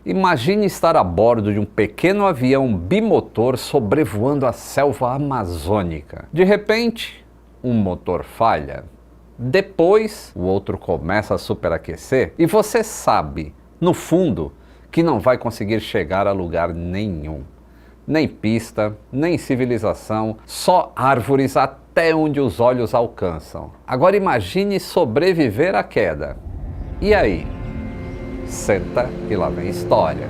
Imagine estar a bordo de um pequeno avião bimotor sobrevoando a selva amazônica. De repente, um motor falha. Depois, o outro começa a superaquecer e você sabe, no fundo, que não vai conseguir chegar a lugar nenhum. Nem pista, nem civilização, só árvores até onde os olhos alcançam. Agora imagine sobreviver à queda. E aí? Senta e lá vem história.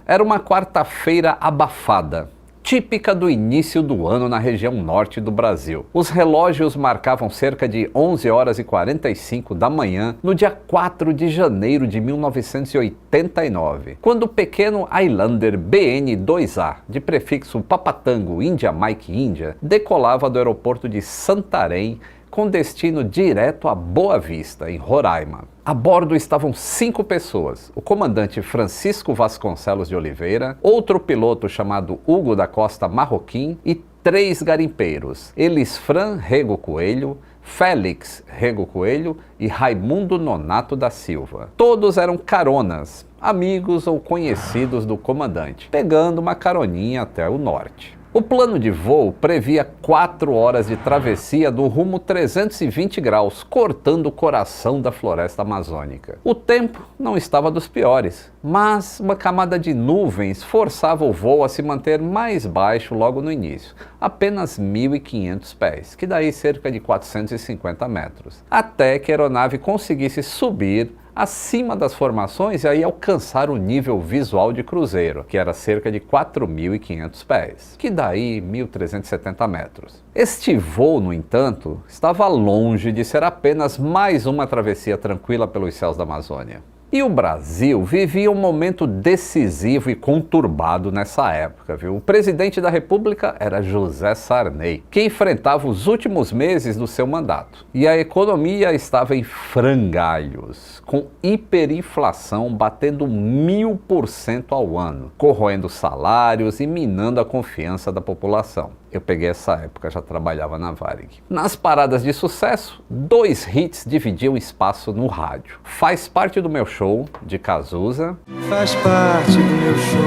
Era uma quarta-feira abafada, típica do início do ano na região norte do Brasil. Os relógios marcavam cerca de 11 horas e 45 da manhã no dia 4 de janeiro de 1989, quando o pequeno Highlander BN-2A, de prefixo Papatango India Mike India, decolava do aeroporto de Santarém com destino direto a Boa Vista, em Roraima. A bordo estavam 5 pessoas: o comandante Francisco Vasconcelos de Oliveira, outro piloto chamado Hugo da Costa Marroquim e 3 garimpeiros: Elisfran Rego Coelho, Félix Rego Coelho e Raimundo Nonato da Silva. Todos eram caronas, amigos ou conhecidos do comandante, pegando uma caroninha até o norte. O plano de voo previa 4 horas de travessia do rumo 320 graus, cortando o coração da floresta amazônica. O tempo não estava dos piores, mas uma camada de nuvens forçava o voo a se manter mais baixo logo no início, apenas 1.500 pés, que daí cerca de 450 metros, até que a aeronave conseguisse subir acima das formações e aí alcançar o nível visual de cruzeiro, que era cerca de 4.500 pés, que daí 1.370 metros. Este voo, no entanto, estava longe de ser apenas mais uma travessia tranquila pelos céus da Amazônia. E o Brasil vivia um momento decisivo e conturbado nessa época, viu? O presidente da República era José Sarney, que enfrentava os últimos meses do seu mandato. E a economia estava em frangalhos, com hiperinflação batendo 1000% ao ano, corroendo salários e minando a confiança da população. Eu peguei essa época, já trabalhava na Varig. Nas paradas de sucesso, 2 hits dividiam espaço no rádio: Faz Parte do Meu Show, de Cazuza, Faz parte do meu show,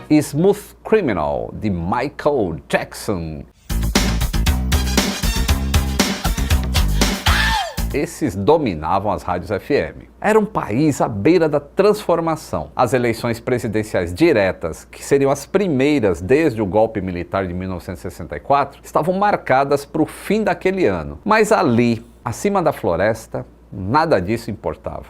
e Smooth Criminal, de Michael Jackson. Esses dominavam as rádios FM. Era um país à beira da transformação. As eleições presidenciais diretas, que seriam as primeiras desde o golpe militar de 1964, estavam marcadas para o fim daquele ano. Mas ali, acima da floresta, nada disso importava,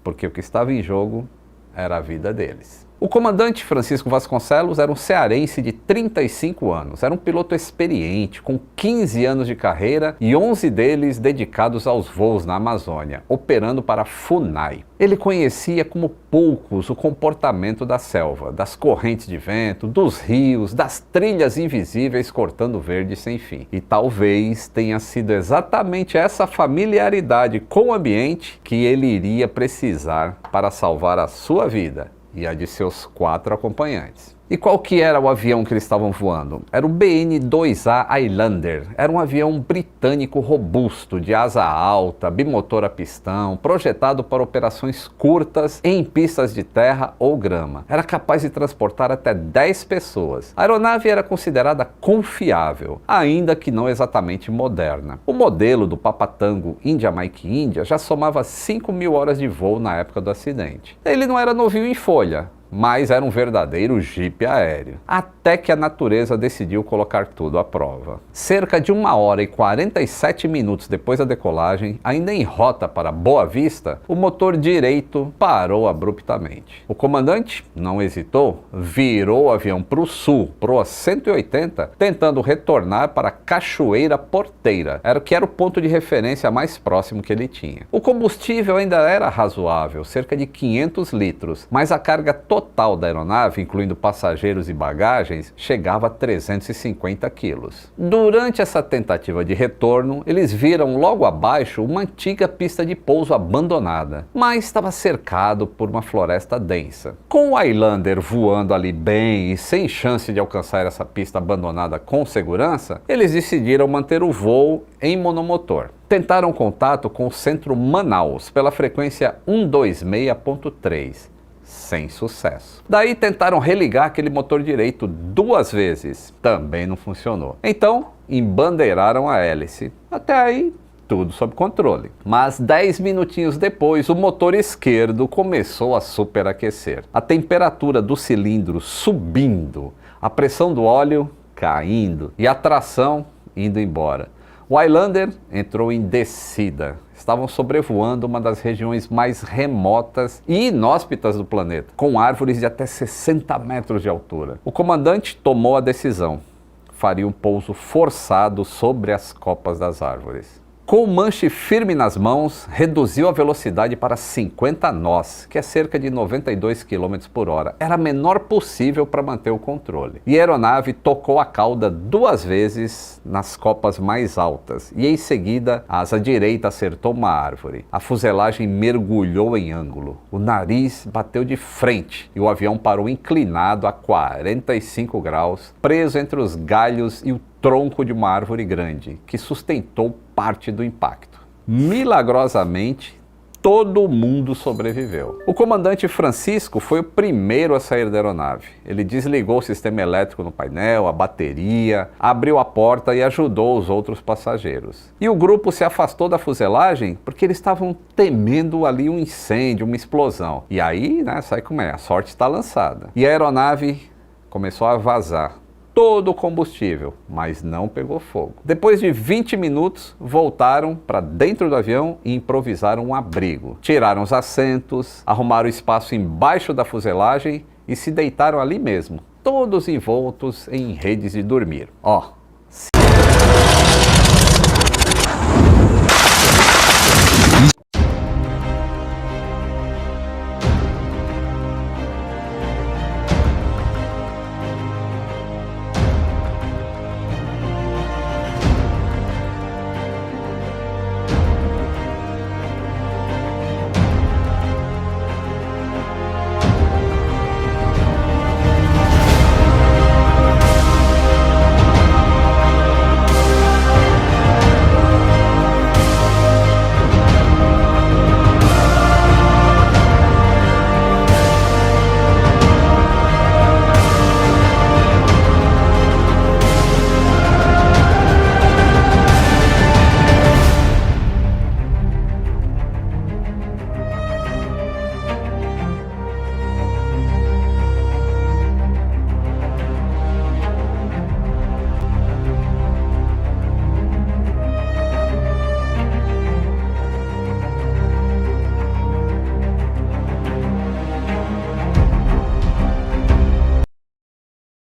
porque o que estava em jogo era a vida deles. O comandante Francisco Vasconcelos era um cearense de 35 anos. Era um piloto experiente, com 15 anos de carreira e 11 deles dedicados aos voos na Amazônia, operando para a FUNAI. Ele conhecia como poucos o comportamento da selva, das correntes de vento, dos rios, das trilhas invisíveis cortando verde sem fim. E talvez tenha sido exatamente essa familiaridade com o ambiente que ele iria precisar para salvar a sua vida e a de seus 4 acompanhantes. E qual que era o avião que eles estavam voando? Era o BN-2A Highlander. Era um avião britânico robusto, de asa alta, bimotor a pistão, projetado para operações curtas em pistas de terra ou grama. Era capaz de transportar até 10 pessoas. A aeronave era considerada confiável, ainda que não exatamente moderna. O modelo do Papatango India Mike India já somava 5.000 horas de voo na época do acidente. Ele não era novinho em folha, mas era um verdadeiro jipe aéreo. Até que a natureza decidiu colocar tudo à prova. Cerca de 1 hora e 47 minutos depois da decolagem, ainda em rota para Boa Vista, o motor direito parou abruptamente. O comandante não hesitou, virou o avião para o sul, proa 180, tentando retornar para Cachoeira Porteira. Era o ponto de referência mais próximo que ele tinha. O combustível ainda era razoável, cerca de 500 litros, mas a carga total da aeronave, incluindo passageiros e bagagens, chegava a 350 quilos. Durante essa tentativa de retorno, eles viram logo abaixo uma antiga pista de pouso abandonada, mas estava cercado por uma floresta densa. Com o Highlander voando ali bem e sem chance de alcançar essa pista abandonada com segurança, eles decidiram manter o voo em monomotor. Tentaram contato com o centro Manaus pela frequência 126.3. Sem sucesso. Daí tentaram religar aquele motor direito 2 vezes. Também não funcionou. Então, embandeiraram a hélice. Até aí, tudo sob controle. Mas 10 minutinhos depois, o motor esquerdo começou a superaquecer. A temperatura do cilindro subindo, a pressão do óleo caindo e a tração indo embora. O Highlander entrou em descida. Estavam sobrevoando uma das regiões mais remotas e inóspitas do planeta, com árvores de até 60 metros de altura. O comandante tomou a decisão. Faria um pouso forçado sobre as copas das árvores. Com o manche firme nas mãos, reduziu a velocidade para 50 nós, que é cerca de 92 km por hora. Era a menor possível para manter o controle. E a aeronave tocou a cauda 2 vezes nas copas mais altas, e em seguida a asa direita acertou uma árvore. A fuselagem mergulhou em ângulo, o nariz bateu de frente e o avião parou inclinado a 45 graus, preso entre os galhos e o tronco de uma árvore grande, que sustentou parte do impacto. Milagrosamente, todo mundo sobreviveu. O comandante Francisco foi o primeiro a sair da aeronave. Ele desligou o sistema elétrico no painel, a bateria, abriu a porta e ajudou os outros passageiros. E o grupo se afastou da fuselagem porque eles estavam temendo ali um incêndio, uma explosão. E aí, sabe como é? A sorte está lançada. E a aeronave começou a vazar todo o combustível, mas não pegou fogo. Depois de 20 minutos, voltaram para dentro do avião e improvisaram um abrigo. Tiraram os assentos, arrumaram espaço embaixo da fuselagem e se deitaram ali mesmo, todos envoltos em redes de dormir.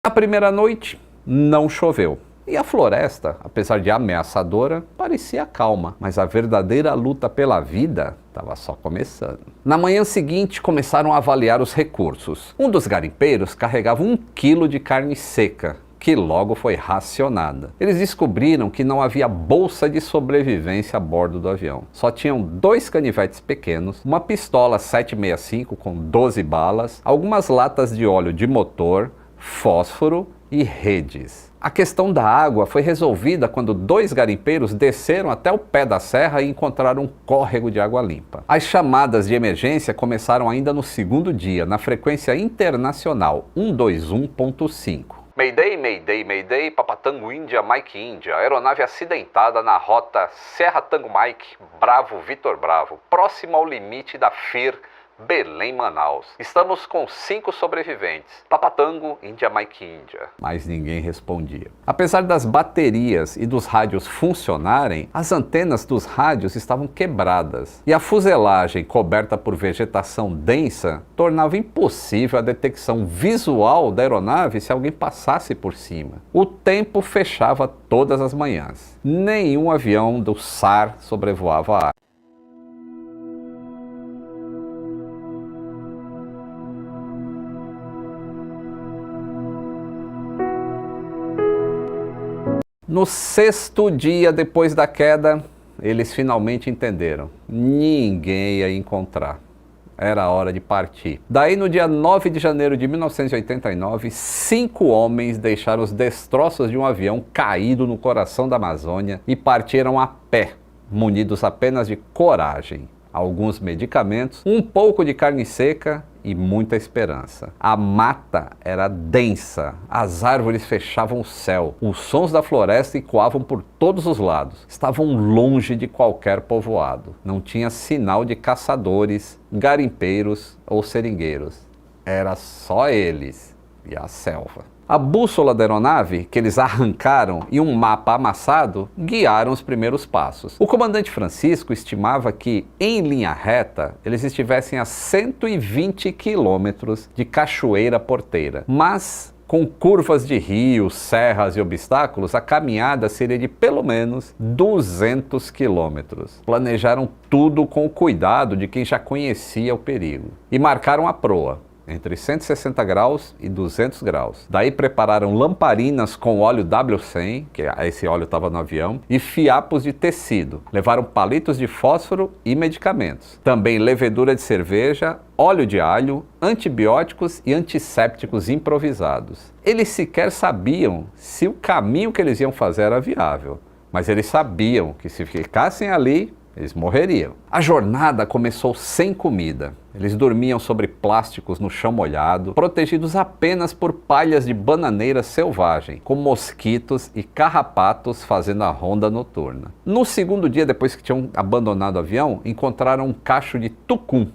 Na primeira noite, não choveu. E a floresta, apesar de ameaçadora, parecia calma, mas a verdadeira luta pela vida estava só começando. Na manhã seguinte, começaram a avaliar os recursos. Um dos garimpeiros carregava 1 quilo de carne seca, que logo foi racionada. Eles descobriram que não havia bolsa de sobrevivência a bordo do avião. Só tinham 2 canivetes pequenos, uma pistola 7,65 com 12 balas, algumas latas de óleo de motor, fósforo e redes. A questão da água foi resolvida quando 2 garimpeiros desceram até o pé da serra e encontraram um córrego de água limpa. As chamadas de emergência começaram ainda no 2º dia, na frequência internacional 121.5. Mayday, Mayday, Mayday, Papatango Índia, Mike Índia, aeronave acidentada na rota Serra Tango Mike, Bravo Vitor Bravo, próximo ao limite da FIR Belém, Manaus. Estamos com 5 sobreviventes. Papatango, Índia, Mike Índia. Mas ninguém respondia. Apesar das baterias e dos rádios funcionarem, as antenas dos rádios estavam quebradas. E a fuselagem, coberta por vegetação densa, tornava impossível a detecção visual da aeronave se alguém passasse por cima. O tempo fechava todas as manhãs. Nenhum avião do SAR sobrevoava a área. No 6º dia depois da queda, eles finalmente entenderam. Ninguém ia encontrar. Era hora de partir. Daí, no dia 9 de janeiro de 1989, 5 homens deixaram os destroços de um avião caído no coração da Amazônia e partiram a pé, munidos apenas de coragem, alguns medicamentos, um pouco de carne seca e muita esperança. A mata era densa, as árvores fechavam o céu, os sons da floresta ecoavam por todos os lados. Estavam longe de qualquer povoado. Não tinha sinal de caçadores, garimpeiros ou seringueiros. Era só eles e a selva. A bússola da aeronave, que eles arrancaram, e um mapa amassado, guiaram os primeiros passos. O comandante Francisco estimava que, em linha reta, eles estivessem a 120 quilômetros de Cachoeira Porteira. Mas, com curvas de rios, serras e obstáculos, a caminhada seria de pelo menos 200 quilômetros. Planejaram tudo com o cuidado de quem já conhecia o perigo. E marcaram a proa entre 160 graus e 200 graus. Daí prepararam lamparinas com óleo W100, que esse óleo estava no avião, e fiapos de tecido. Levaram palitos de fósforo e medicamentos. Também levedura de cerveja, óleo de alho, antibióticos e antissépticos improvisados. Eles sequer sabiam se o caminho que eles iam fazer era viável, mas eles sabiam que se ficassem ali, eles morreriam. A jornada começou sem comida. Eles dormiam sobre plásticos no chão molhado, protegidos apenas por palhas de bananeira selvagem, com mosquitos e carrapatos fazendo a ronda noturna. No 2º dia, depois que tinham abandonado o avião, encontraram um cacho de tucum.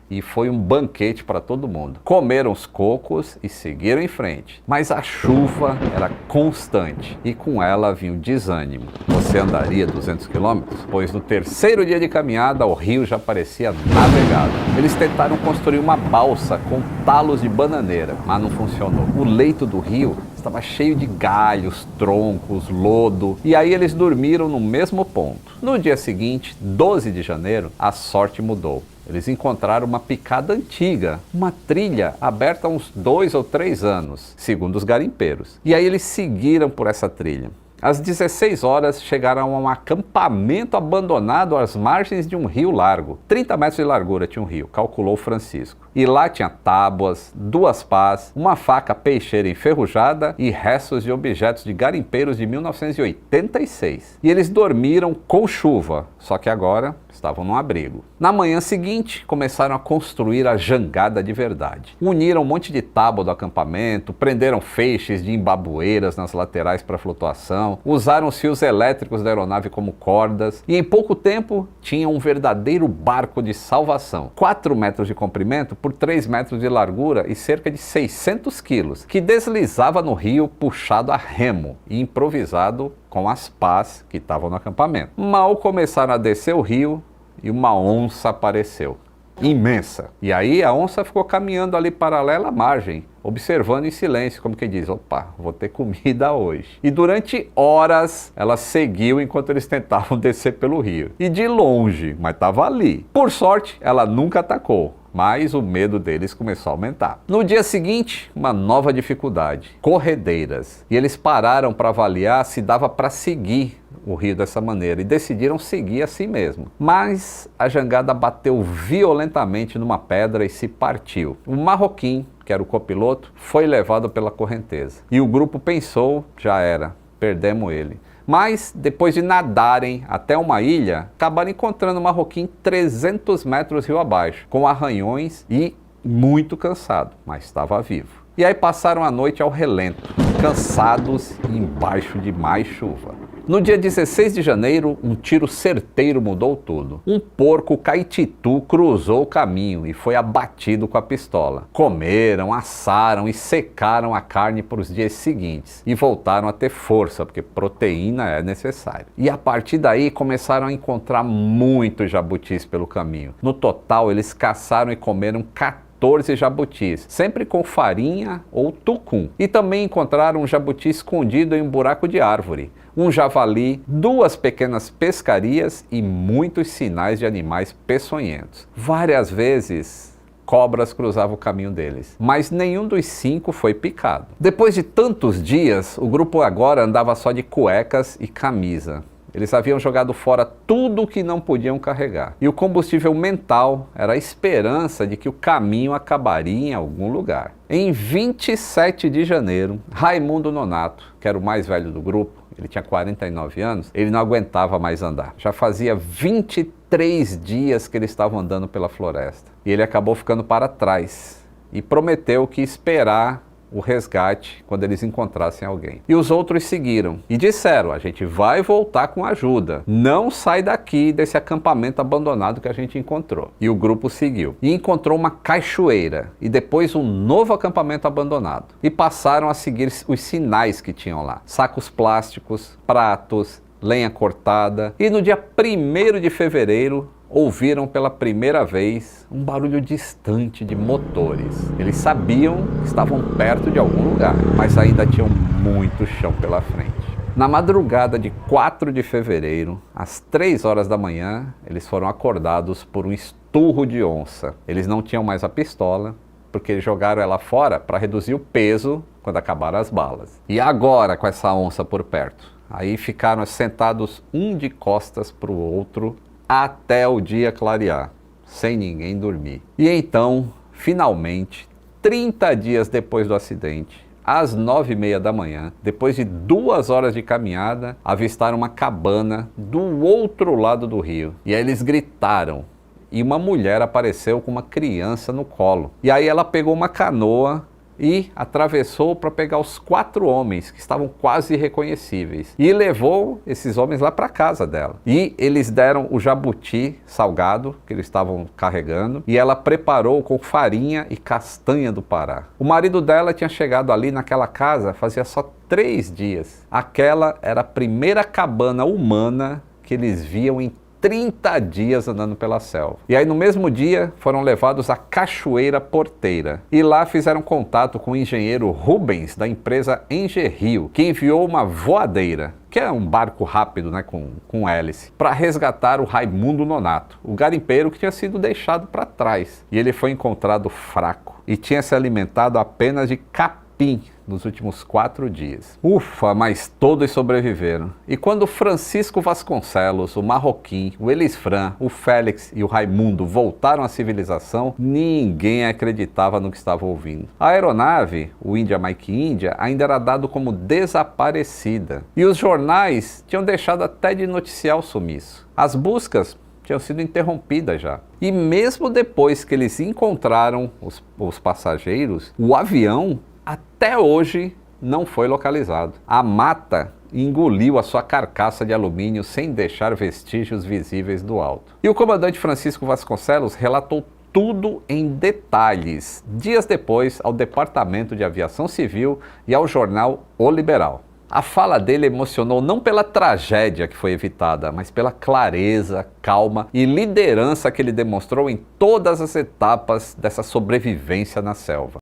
E foi um banquete para todo mundo. Comeram os cocos e seguiram em frente. Mas a chuva era constante e com ela vinha o desânimo. Você andaria 200 quilômetros? Pois no 3º dia de caminhada o rio já parecia navegado. Eles tentaram construir uma balsa com talos de bananeira, mas não funcionou. O leito do rio estava cheio de galhos, troncos, lodo, e aí eles dormiram no mesmo ponto. No dia seguinte, 12 de janeiro, a sorte mudou. Eles encontraram uma picada antiga, uma trilha aberta há uns 2 ou 3 anos, segundo os garimpeiros. E aí eles seguiram por essa trilha. Às 16 horas, chegaram a um acampamento abandonado às margens de um rio largo. 30 metros de largura tinha um rio, calculou Francisco. E lá tinha tábuas, 2 pás, uma faca peixeira enferrujada e restos de objetos de garimpeiros de 1986. E eles dormiram com chuva, só que agora estavam num abrigo. Na manhã seguinte, começaram a construir a jangada de verdade. Uniram um monte de tábua do acampamento, prenderam feixes de embabueiras nas laterais para flutuação, usaram os fios elétricos da aeronave como cordas e em pouco tempo tinham um verdadeiro barco de salvação. 4 metros de comprimento por 3 metros de largura e cerca de 600 quilos, que deslizava no rio puxado a remo e improvisado com as pás que estavam no acampamento. Mal começaram a descer o rio e uma onça apareceu, imensa. E aí a onça ficou caminhando ali paralela à margem, observando em silêncio, como que diz, opa, vou ter comida hoje. E durante horas ela seguiu enquanto eles tentavam descer pelo rio. E de longe, mas estava ali. Por sorte, ela nunca atacou. Mas o medo deles começou a aumentar. No dia seguinte, uma nova dificuldade, corredeiras. E eles pararam para avaliar se dava para seguir o rio dessa maneira e decidiram seguir assim mesmo. Mas a jangada bateu violentamente numa pedra e se partiu. O marroquim, que era o copiloto, foi levado pela correnteza. E o grupo pensou, já era, perdemos ele. Mas, depois de nadarem até uma ilha, acabaram encontrando o marroquim 300 metros rio abaixo, com arranhões e muito cansado, mas estava vivo. E aí passaram a noite ao relento, cansados e embaixo de mais chuva. No dia 16 de janeiro, um tiro certeiro mudou tudo. Um porco caititu cruzou o caminho e foi abatido com a pistola. Comeram, assaram e secaram a carne para os dias seguintes e voltaram a ter força, porque proteína é necessária. E a partir daí começaram a encontrar muitos jabutis pelo caminho. No total, eles caçaram e comeram 14 jabutis, sempre com farinha ou tucum. E também encontraram um jabuti escondido em um buraco de árvore, um javali, 2 pequenas pescarias e muitos sinais de animais peçonhentos. Várias vezes, cobras cruzavam o caminho deles, mas nenhum dos 5 foi picado. Depois de tantos dias, o grupo agora andava só de cuecas e camisa. Eles haviam jogado fora tudo o que não podiam carregar. E o combustível mental era a esperança de que o caminho acabaria em algum lugar. Em 27 de janeiro, Raimundo Nonato, que era o mais velho do grupo, ele tinha 49 anos, ele não aguentava mais andar. Já fazia 23 dias que eles estavam andando pela floresta. E ele acabou ficando para trás e prometeu que esperar o resgate quando eles encontrassem alguém. E os outros seguiram e disseram: a gente vai voltar com ajuda, não sai daqui desse acampamento abandonado que a gente encontrou. E o grupo seguiu e encontrou uma cachoeira e depois um novo acampamento abandonado. E passaram a seguir os sinais que tinham lá: sacos plásticos, pratos, lenha cortada. E no dia 1º de fevereiro ouviram pela primeira vez um barulho distante de motores. Eles sabiam que estavam perto de algum lugar, mas ainda tinham muito chão pela frente. Na madrugada de 4 de fevereiro, às 3 horas da manhã, eles foram acordados por um esturro de onça. Eles não tinham mais a pistola, porque eles jogaram ela fora para reduzir o peso quando acabaram as balas. E agora, com essa onça por perto? Aí ficaram sentados um de costas para o outro, até o dia clarear, sem ninguém dormir. E então, finalmente, 30 dias depois do acidente, às 9h30 da manhã, depois de 2 horas de caminhada, avistaram uma cabana do outro lado do rio. E aí eles gritaram, e uma mulher apareceu com uma criança no colo. E aí ela pegou uma canoa e atravessou para pegar os 4 homens que estavam quase irreconhecíveis e levou esses homens lá para casa dela. E eles deram o jabuti salgado que eles estavam carregando e ela preparou com farinha e castanha do Pará. O marido dela tinha chegado ali naquela casa fazia só 3 dias. Aquela era a primeira cabana humana que eles viam em 30 dias andando pela selva. E aí no mesmo dia foram levados à Cachoeira Porteira. E lá fizeram contato com o engenheiro Rubens, da empresa Engerrio, que enviou uma voadeira, que é um barco rápido, né, com hélice, para resgatar o Raimundo Nonato, o garimpeiro que tinha sido deixado para trás. E ele foi encontrado fraco e tinha se alimentado apenas de capim nos últimos 4 dias. Ufa, mas todos sobreviveram. E quando Francisco Vasconcelos, o Marroquim, o Elisfran, o Félix e o Raimundo voltaram à civilização, ninguém acreditava no que estava ouvindo. A aeronave, o India Mike India, ainda era dado como desaparecida. E os jornais tinham deixado até de noticiar o sumiço. As buscas tinham sido interrompidas já. E mesmo depois que eles encontraram os passageiros, o avião até hoje não foi localizado. A mata engoliu a sua carcaça de alumínio sem deixar vestígios visíveis do alto. E o comandante Francisco Vasconcelos relatou tudo em detalhes, dias depois, ao Departamento de Aviação Civil e ao jornal O Liberal. A fala dele emocionou não pela tragédia que foi evitada, mas pela clareza, calma e liderança que ele demonstrou em todas as etapas dessa sobrevivência na selva.